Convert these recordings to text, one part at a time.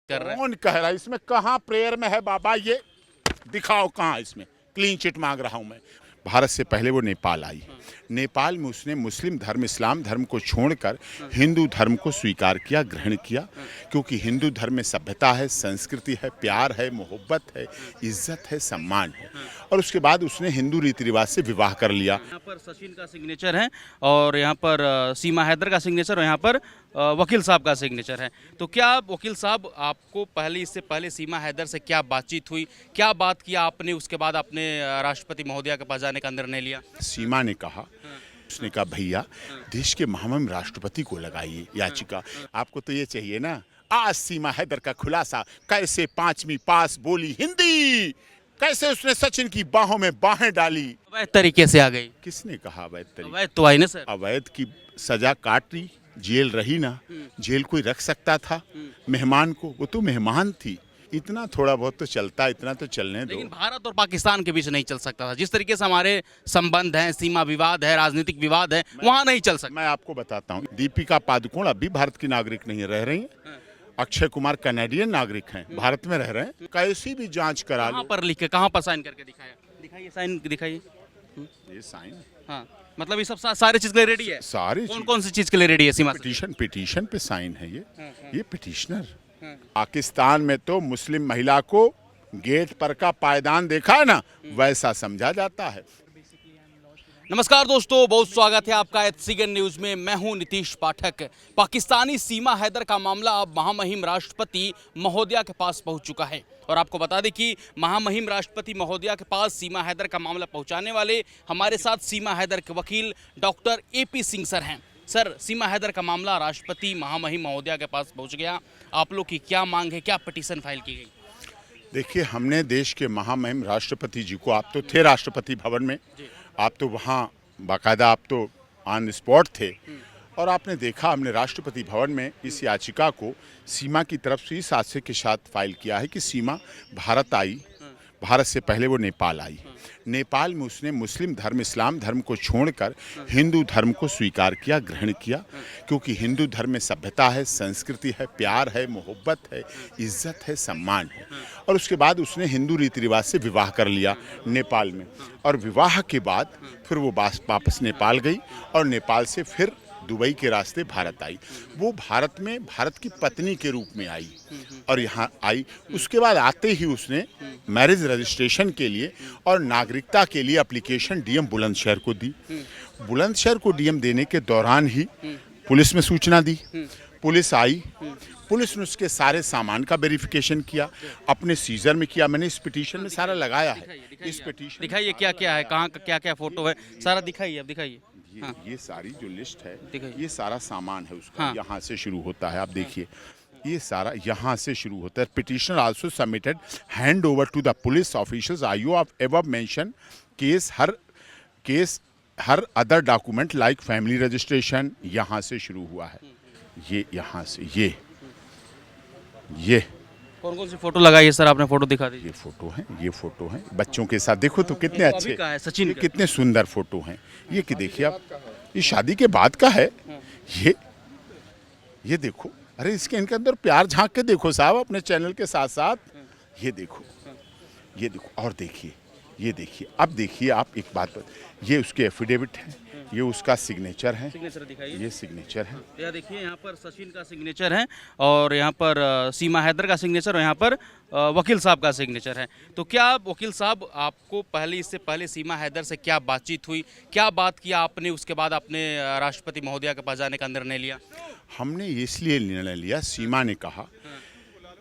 कर रहे हैं। कौन कह रहा है इसमें? कहाँ प्रेयर में है बाबा? ये दिखाओ कहाँ इसमें क्लीन चिट मांग रहा हूं मैं। भारत से पहले वो नेपाल आई। नेपाल में उसने मुस्लिम धर्म इस्लाम धर्म को छोड़कर हिंदू धर्म को स्वीकार किया, ग्रहण किया, क्योंकि हिंदू धर्म में सभ्यता है, संस्कृति है, प्यार है, मोहब्बत है, इज्जत है, सम्मान है। और उसके बाद उसने हिंदू रीति रिवाज से विवाह कर लिया। यहाँ पर सचिन का सिग्नेचर है और यहाँ पर सीमा हैदर का सिग्नेचर और यहाँ पर वकील साहब का सिग्नेचर है। तो क्या वकील साहब आपको इससे पहले सीमा हैदर से क्या बातचीत हुई, क्या बात किया आपने, उसके बाद आपने राष्ट्रपति महोदया के पास जाने का निर्णय लिया? सीमा ने कहा, उसने कहा भैया देश के महामहिम राष्ट्रपति को लगाइए याचिका। आपको तो ये चाहिए ना। आज सीमा हैदर का खुलासा, कैसे 5वीं पास बोली हिंदी, कैसे उसने सचिन की बाहों में बाहें डाली। अवैध तरीके से आ गई। किसने कहा अवैध तरीके? अवैध तो आई ना सर। अवैध की सजा काट ली, जेल रही ना। जेल कोई रख सकता था मेहमान को? वो तो मेहमान थी। इतना थोड़ा बहुत तो चलता, इतना तो चलने दो। लेकिन भारत और पाकिस्तान के बीच नहीं चल सकता था। जिस तरीके से हमारे संबंध हैं, सीमा विवाद है, राजनीतिक विवाद है, वहाँ नहीं चल सकता। मैं आपको बताता हूँ, दीपिका पादुकोण अभी भारत की नागरिक नहीं रह रही हैं। अक्षय कुमार कनाडियन नागरिक हैं, भारत में रह रहे हैं। कैसी भी जांच करा कहाँ लो। पर लिखे, कहाँ पर साइन करके दिखाया? दिखाइए साइन, दिखाइए। ये साइन हाँ, मतलब ये सब सारे चीज के लिए रेडी है। सारी कौन कौन सी चीज के लिए रेडी है सीमा से? पिटीशन पे साइन है ये पिटिशनर। पाकिस्तान में तो मुस्लिम महिला को गेट पर का पायदान देखा है ना, वैसा समझा जाता है। नमस्कार दोस्तों, बहुत स्वागत है आपका एचसीएन न्यूज में। मैं हूं नीतीश पाठक। पाकिस्तानी सीमा हैदर का मामला अब महामहिम राष्ट्रपति महोदया के पास पहुंच चुका है और आपको बता दें कि महामहिम राष्ट्रपति महोदया के पास सीमा हैदर का मामला पहुंचाने वाले हमारे साथ सीमा हैदर के वकील डॉक्टर एपी सिंह सर हैं। सर, सीमा हैदर का मामला राष्ट्रपति महामहिम महोदया के पास पहुँच गया। आप लोग की क्या मांग है, क्या पिटीशन फाइल की गई? देखिए, हमने देश के महामहिम राष्ट्रपति जी को, आप तो थे राष्ट्रपति भवन में, आप तो वहाँ बाकायदा आप तो ऑन स्पॉट थे, और आपने देखा हमने राष्ट्रपति भवन में इस याचिका को सीमा की तरफ से इस आशय के साथ फाइल किया है कि सीमा भारत आई। भारत से पहले वो नेपाल आई। नेपाल में उसने मुस्लिम धर्म इस्लाम धर्म को छोड़कर हिंदू धर्म को स्वीकार किया, ग्रहण किया, क्योंकि हिंदू धर्म में सभ्यता है, संस्कृति है, प्यार है, मोहब्बत है, इज्जत है, सम्मान है। और उसके बाद उसने हिंदू रीति रिवाज से विवाह कर लिया नेपाल में, और विवाह के बाद फिर वो वापस नेपाल गई और नेपाल से फिर दुबई के रास्ते भारत आई। वो भारत में भारत की पत्नी के रूप में आई और यहाँ आई। उसके बाद आते ही उसने मैरिज रजिस्ट्रेशन के लिए और नागरिकता के लिए एप्लीकेशन डीएम बुलंदशहर को दी। बुलंदशहर को डीएम देने के दौरान ही पुलिस में सूचना दी। पुलिस आई, पुलिस ने उसके सारे सामान का वेरिफिकेशन किया, अपने सीजर में किया। मैंने इस पिटीशन में सारा लगाया है। इस पिटीशन दिखाइए क्या क्या है, कहाँ का क्या क्या फोटो है, सारा दिखाइए। अब दिखाइए। ये सारी जो लिस्ट है, दिखाइए। ये सारा सामान है उसका। हाँ। यहाँ से शुरू होता है, आप देखिए, ये सारा यहाँ से शुरू होता है। Petitioner also submitted hand over to the police officials IO of above mention case her other document like family registration. यहाँ से शुरू हुआ है, ये यहाँ से ये कौन कौन सी फोटो लगाई है सर? आपने फोटो दिखा दीजिए। ये फोटो हैं बच्चों के साथ। देखो तो कितने अभी अच्छे, का है, सचिन ये का। कितने सुंदर फोटो हैं। ये कि देखिए आप, ये शादी के बाद का है। ये देखो, अरे इसके इनके अंदर प्यार झांक के देखो साहब, अपने चैनल के साथ साथ। ये देखो और देखिए, ये देखिए। अब देखिए आप एक बात, ये उसके एफिडेविट है, ये उसका सिग्नेचर है। सिग्नेचर दिखाइए। ये सिग्नेचर है। यह देखिए, यहाँ पर सचिन का सिग्नेचर है और यहाँ पर सीमा हैदर का सिग्नेचर और यहाँ पर वकील साहब का सिग्नेचर है। तो क्या वकील साहब आपको इससे पहले सीमा हैदर से क्या बातचीत हुई, क्या बात किया आपने, उसके बाद आपने राष्ट्रपति महोदया के पास जाने का निर्णय लिया? हमने इसलिए निर्णय लिया, सीमा ने कहा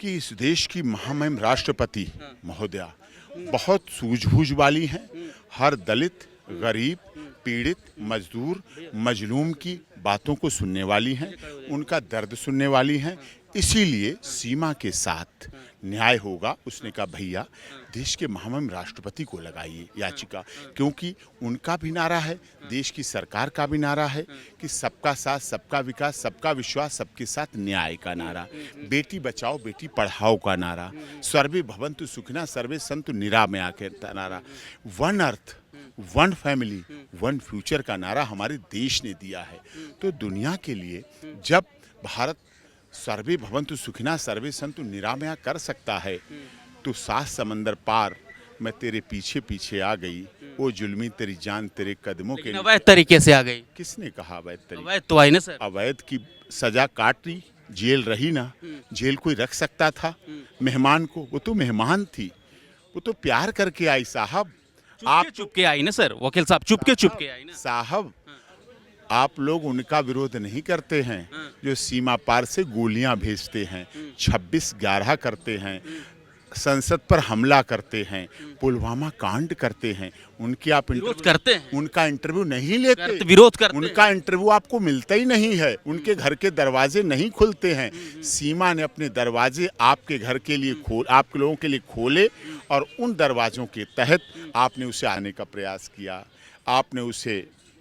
कि इस देश की महामहिम राष्ट्रपति महोदया बहुत सूझबूझ वाली हैं। हर दलित, गरीब, पीड़ित, मजदूर, मजलूम की बातों को सुनने वाली हैं, उनका दर्द सुनने वाली हैं। इसीलिए सीमा के साथ न्याय होगा। उसने कहा भैया देश के महामहिम राष्ट्रपति को लगाइए याचिका, क्योंकि उनका भी नारा है, देश की सरकार का भी नारा है कि सबका साथ, सबका विकास, सबका विश्वास, सबके साथ न्याय का नारा, बेटी बचाओ बेटी पढ़ाओ का नारा, सर्वे भवन्तु सुखिनः सर्वे सन्तु निरामया का नारा, one earth one family one future का नारा हमारे देश ने दिया है। तो दुनिया के लिए जब भारत सर्वे भवन्तु सुखिनः सर्वे सन्तु निरामया कर सकता है तो 7 समंदर पार मैं तेरे पीछे पीछे आ गई, वो जुल्मी तेरी जान तेरे कदमों के लेकिन अवैध तरीके से आ गई। किसने कहा अवैध तरीके? अवैध तो आई ना सर। अवैध की सजा काट ली, जेल रही ना। जेल कोई रख सकता था मेहमान को? वो तो मेहमान थी, वो तो प्यार करके आई साहब। आप चुपके आई ना सर, वकील साहब चुपके आई ना साहब, आप लोग उनका विरोध नहीं करते हैं जो सीमा पार से गोलियां भेजते हैं, 26/11 करते हैं, संसद पर हमला करते हैं, पुलवामा कांड करते हैं। उनकी आप विरोध करते हैं, उनका इंटरव्यू नहीं लेते, विरोध करते उनका इंटरव्यू आपको मिलता ही नहीं है, उनके घर के दरवाजे नहीं खुलते हैं। सीमा ने अपने दरवाजे आपके घर के लिए आपके लोगों के लिए खोले और उन दरवाजों के तहत आपने उसे आने का प्रयास किया। आपने उसे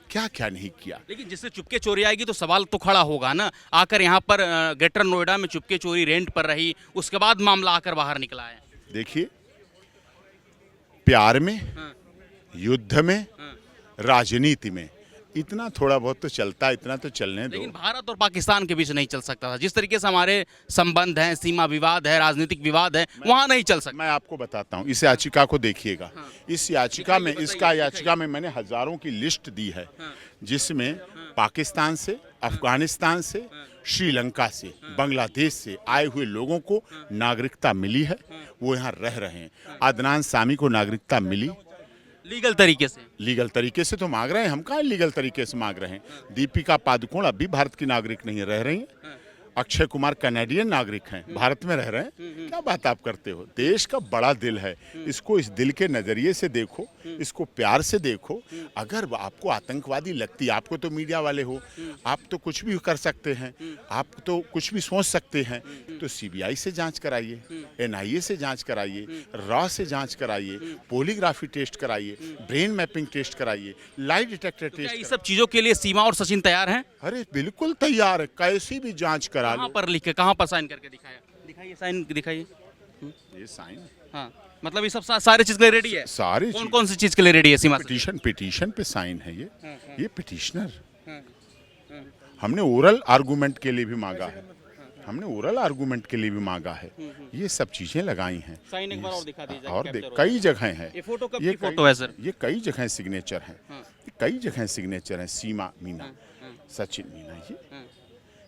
क्या क्या नहीं किया। लेकिन जिससे चुपके चोरी आएगी तो सवाल तो खड़ा होगा ना। आकर यहाँ पर ग्रेटर नोएडा में चुपके चोरी रेंट पर रही, उसके बाद मामला आकर बाहर निकला है। देखिए, प्यार में, युद्ध में, राजनीति में इतना थोड़ा बहुत तो चलता है, इतना तो चलने दो। लेकिन भारत और पाकिस्तान के बीच नहीं चल सकता था। जिस तरीके से हमारे संबंध हैं, सीमा विवाद है, राजनीतिक विवाद है, वहां नहीं चल सकता। मैं आपको बताता हूँ, इस याचिका को देखिएगा। इस याचिका में, इसका याचिका में मैंने हजारों की लिस्ट दी है, जिसमें पाकिस्तान से, अफगानिस्तान से, श्रीलंका से, बांग्लादेश से आए हुए लोगों को नागरिकता मिली है, वो यहाँ रह रहे हैं। अदनान सामी को नागरिकता मिली लीगल तरीके से। लीगल तरीके से तो मांग रहे हैं, हम कहाँ लीगल तरीके से मांग रहे हैं। दीपिका पादुकोण अभी भारत की नागरिक नहीं रह रही हैं। अक्षय कुमार कनाडियन नागरिक हैं, भारत में रह रहे हैं। क्या बात आप करते हो? देश का बड़ा दिल है, इसको इस दिल के नज़रिए से देखो, इसको प्यार से देखो। अगर आपको आतंकवादी लगती, आपको तो मीडिया वाले हो, आप तो कुछ भी कर सकते हैं, आप तो कुछ भी सोच सकते हैं, तो CBI से जांच कराइए, NIA से जांच कराइए, रॉ से जांच कराइए, पॉलीग्राफी टेस्ट कराइए, ब्रेन मैपिंग टेस्ट कराइए, लाई डिटेक्टर टेस्ट। ये सब चीजों के लिए सीमा और सचिन तैयार हैं? अरे बिल्कुल तैयार है, कैसी भी जांच करा कहाँ पर लिखे, कहाँ पर साइन करके दिखाइए, साइन दिखाइए। ये साइन, हाँ, मतलब ये सब सारे चीज के लिए रेडी है। सारे कौन सी चीज के लिए रेडी है सीमा? पिटीशन पे साइन है ये पिटीशनर। हमने ओरल आर्गूमेंट के लिए भी मांगा है, ये सब चीजें लगाई हैं। साइन एक बार और दिखा दीजिए। और कई जगह हैं, ये फोटो कब की फोटो है सर? ये कई जगह सिग्नेचर हैं, कई जगह सिग्नेचर हैं। सीमा मीना, सचिन मीना,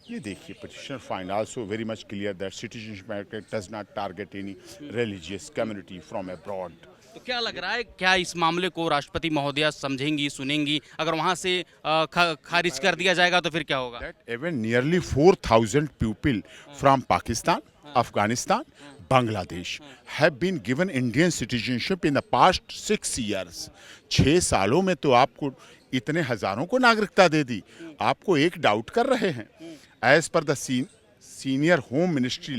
ये देखिए, petitioner find also very much clear that citizenship act does not target any religious community from abroad. तो क्या लग रहा है, क्या इस मामले को राष्ट्रपति महोदया समझेंगी, सुनेंगी? अगर वहां से खारिज कर दिया जाएगा तो फिर क्या होगा? That even nearly 4,000 people from Pakistan, Afghanistan, Bangladesh have been given Indian citizenship in the past 6 years. 6 सालों में तो आपको इतने हजारों को नागरिकता दे दी। आपको एक डाउट कर रहे हैं? As per the senior Home Ministry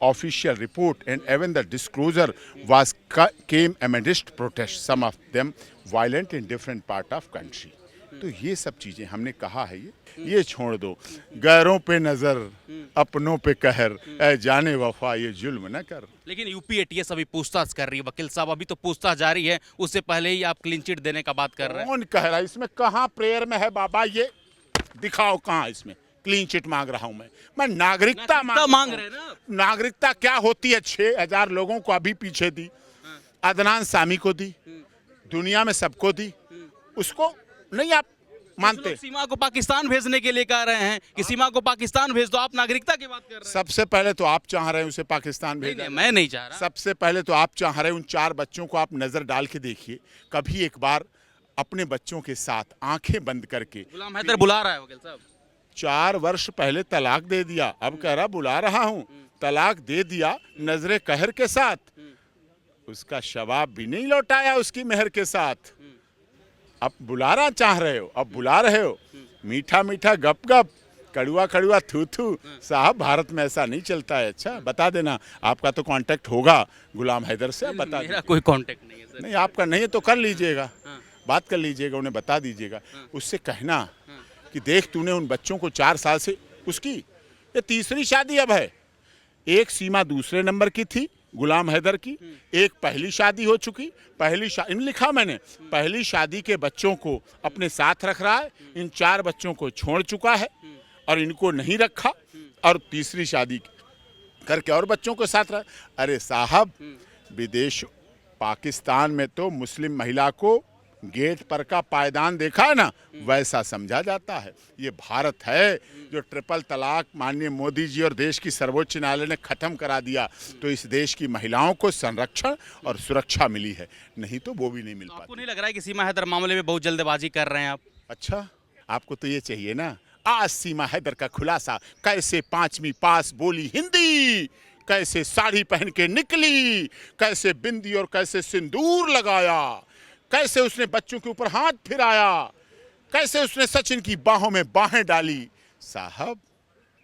official report, and even the disclosure came amidst protests, some of them violent in different part of country. तो ये सब चीजें हमने कहा है, ये छोड़ दो। गैरों पे नजर, अपनों पे कहर, ऐ जाने वफा ये जुल्म न कर। लेकिन यूपी ATS अभी पूछताछ कर रही है वकील साहब, अभी तो पूछताछ जारी है, उससे पहले ही आप क्लीन चिट देने का बात कर रहे हैं। कौन कह रहा है? इसमें कहाँ प्रेयर में है बाबा? ये दिखाओ कहाँ इसमें क्लीन चिट मांग रहा हूं मैं नागरिकता मांग रहे हैं ना। नागरिकता क्या होती है? 6,000 लोगों को अभी पीछे दी, अदनान सामी को दी, दुनिया में सबको दी, उसको नहीं आप मानते? सीमा को पाकिस्तान भेजने के लिए कह रहे हैं कि सीमा को पाकिस्तान भेज दो, आप नागरिकता की बात कर रहे हैं। सबसे पहले तो आप चाह रहे हैं उसे पाकिस्तान भेजना। मैं नहीं चाह रहा। सबसे पहले तो आप चाह रहे हैं, उन 4 बच्चों को आप नजर डाल के देखिए, कभी एक बार अपने बच्चों के साथ आंखें बंद करके। गुलाम हैदर बुला रहा है वकील साहब। 4 वर्ष पहले तलाक दे दिया, अब कह रहा बुला रहा हूं। तलाक दे दिया नजरे कहर के साथ, उसका शवाब भी नहीं लौटाया उसकी मेहर के साथ। अब बुलाना चाह रहे हो, अब बुला रहे हो। मीठा मीठा गप गप, कड़ुआ कड़ुआ थू थू। साहब, भारत में ऐसा नहीं चलता है। अच्छा, बता देना, आपका तो कांटेक्ट होगा गुलाम हैदर से, बता मेरा कोई कांटेक्ट नहीं है सर। नहीं, आपका नहीं है तो कर लीजिएगा, बात कर लीजिएगा, उन्हें बता दीजिएगा। उससे कहना कि देख, तूने उन बच्चों को 4 साल से, उसकी ये तीसरी शादी अब है। एक सीमा दूसरे नंबर की थी, गुलाम हैदर की, एक पहली शादी हो चुकी। पहली शादी लिखा मैंने, पहली शादी के बच्चों को अपने साथ रख रहा है। इन 4 बच्चों को छोड़ चुका है और इनको नहीं रखा। और तीसरी शादी करके और बच्चों के साथ रहा। अरे साहब, विदेश पाकिस्तान में तो मुस्लिम महिला को गेट पर का पायदान देखा है ना, वैसा समझा जाता है। ये भारत है जो ट्रिपल तलाक माननीय मोदी जी और देश की सर्वोच्च न्यायालय ने खत्म करा दिया, तो इस देश की महिलाओं को संरक्षण और सुरक्षा मिली है, नहीं तो वो भी नहीं मिल आपको पाती। नहीं लग रहा है कि सीमा हैदर मामले में बहुत जल्दबाजी कर रहे हैं आप? अच्छा, आपको तो ये चाहिए ना। आज सीमा हैदर का खुलासा, कैसे 5वीं पास बोली हिंदी, कैसे साड़ी पहन के निकली, कैसे बिंदी और कैसे सिंदूर लगाया, कैसे उसने बच्चों के ऊपर हाथ फिराया, कैसे उसने सचिन की बाहों में बाहें डाली। साहब,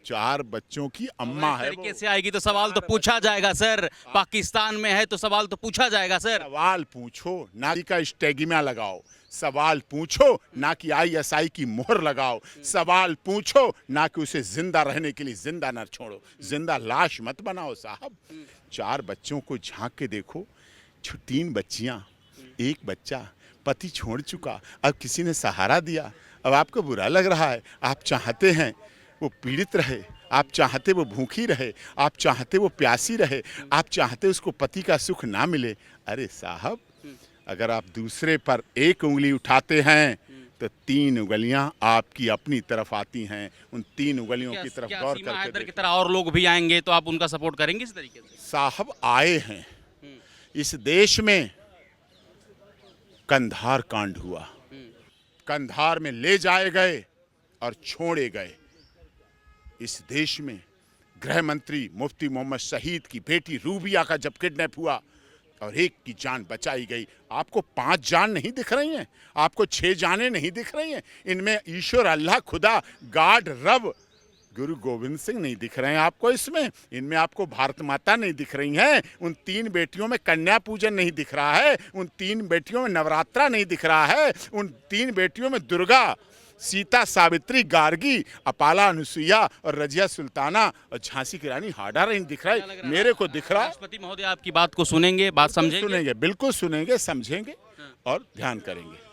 4 बच्चों की अम्मा है वो। तरीके से आएगी तो सवाल तो पूछा जाएगा सर, पाकिस्तान में है तो सवाल तो पूछा जाएगा सर। सवाल पूछो ना का स्टेगिमा लगाओ, सवाल पूछो ना कि ISI की मोहर लगाओ, सवाल पूछो ना कि उसे जिंदा रहने के लिए जिंदा न छोड़ो, जिंदा लाश मत बनाओ। साहब, 4 बच्चों को झांक के देखो, 3 बच्चियां, 1 बच्चा, पति छोड़ चुका, अब किसी ने सहारा दिया, अब आपको बुरा लग रहा है। आप चाहते हैं वो पीड़ित रहे, आप चाहते वो भूखी रहे, आप चाहते वो प्यासी रहे, आप चाहते उसको पति का सुख ना मिले। अरे साहब, अगर आप दूसरे पर एक उंगली उठाते हैं तो 3 उंगलियां आपकी अपनी तरफ आती हैं। उन 3 उंगलियों की तरफ गौर सीमा करके हैदर की देखो। तरह और लोग भी आएंगे तो आप उनका सपोर्ट करेंगे इस तरीके से? साहब, आए हैं। इस देश में कंधार कांड हुआ, कंधार में ले जाए गए और छोड़े गए। इस देश में गृह मंत्री मुफ्ती मोहम्मद शहीद की बेटी रूबिया का जब किडनैप हुआ और 1 की जान बचाई गई, आपको 5 जान नहीं दिख रही हैं? आपको 6 जानें नहीं दिख रही हैं? इनमें ईश्वर, अल्लाह, खुदा, गॉड, रब, गुरु गोविंद सिंह नहीं दिख रहे हैं आपको इसमें? इनमें आपको भारत माता नहीं दिख रही हैं? उन 3 बेटियों में कन्या पूजन नहीं दिख रहा है? उन 3 बेटियों में नवरात्रा नहीं दिख रहा है? उन 3 बेटियों में दुर्गा, सीता, सावित्री, गार्गी, अपाला, अनुसुईया और रजिया सुल्ताना और झांसी की रानी हाड़ा नहीं दिख रहा है? मेरे को दिख रहा है। राष्ट्रपति महोदय आपकी बात को सुनेंगे, बात समझेंगे? सुनेंगे, बिल्कुल सुनेंगे, समझेंगे और ध्यान करेंगे।